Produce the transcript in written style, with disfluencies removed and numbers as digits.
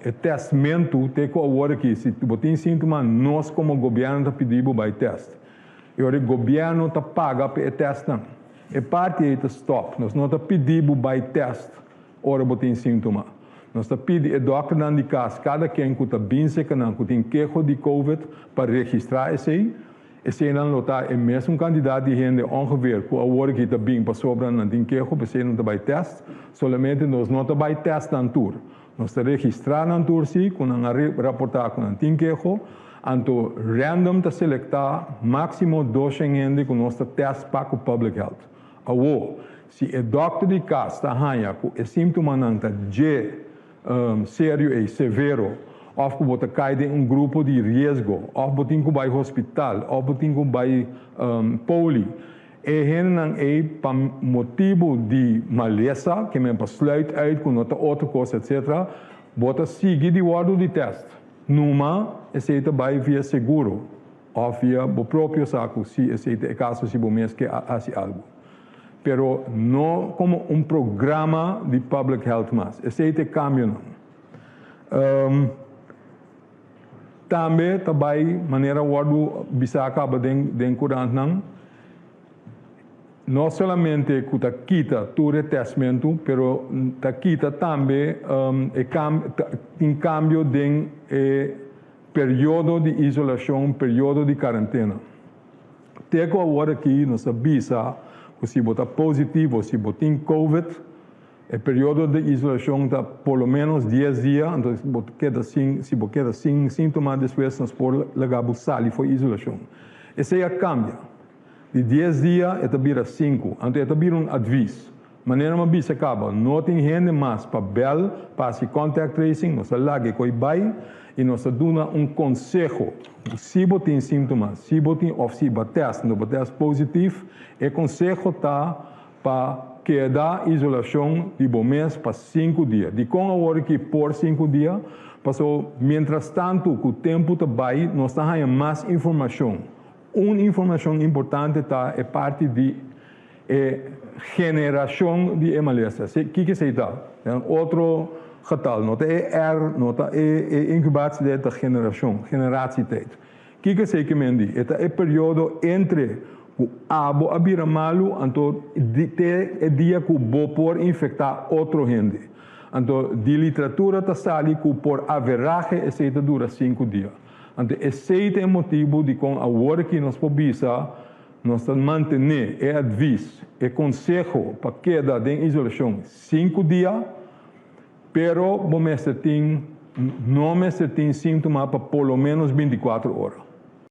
o testamento tem que agora que se tu tem sintoma, nós como governo tá pedindo para teste. E o governo tá paga para o teste. E parte é stop. Nós não tá pedindo para teste, ora botem sintoma. Nós tá pedindo o doctor não de casa, cada quem que tá bem seca não, que tem queijo de COVID para registrar esse aí. Esse não está é mesmo candidato de gente ongeveer que agora que está bem para sobrar não tem queijo, você não tá para teste. Solamente nós não tá para teste na tour. Nós tá registrar na tour sim, com uma reportar com não tem queijo. Anto random te selectar máximo 200 gente com nosso teste para o public health. Awo, se o doctor de casa está hanha com o sintoma não está sério e severo, ou que você cai em grupo de risco, ou você tem que ir ao hospital, ou você tem que ir ao poli, e gente não é para motivo de maleza, que me besluit uit com outra coisa, etc., você sigue de ordem de teste. Numa, esse vai via seguro, ou via o próprio saco, se esse é caso, se você que faz algo. Pero não como programa de public health mais. Esse é cambio não. Também, maneira o bisa acaba de curante não somente que está quita todo o testamento, pero está quita também em cambio de período de isolação, período de quarentena. Até agora aqui nós avisa que se você está positivo, se você tem COVID, o período de isolação está por lo menos 10 dias, então se você queda sem sintomas, depois nós podemos levar para sair e foi isolação. Esse aí cambia. De 10 dias, é vira 5. Então, é vira aviso. Maneira uma bisa acaba. Não tem gente mais para bel, para se contact tracing, nós larga que vai e nós damos conselho. Se você tem sintomas, se você tem ou se você teste positivo, o conselho está para quedar isolação de bom mês para 5 dias. De com a hora que por 5 dias, passou, mientras tanto, que o tempo vai, nós temos mais informação. Uma informação importante é parte de geração de hemolyse. O que é isso? Outro getal, nota R, nota incubatie de generatietijd. O que é isso que me diz? É o período entre o abo abira malo, então é dia que o por infectar outro gente. Então, de literatura está sali que por average esse dura 5 dias. Então, esse é o motivo de com a hora que nós podemos nós manter o aviso, o conselho para quedar em isolação 5 dias, pero não tem sintoma para pelo menos 24 horas.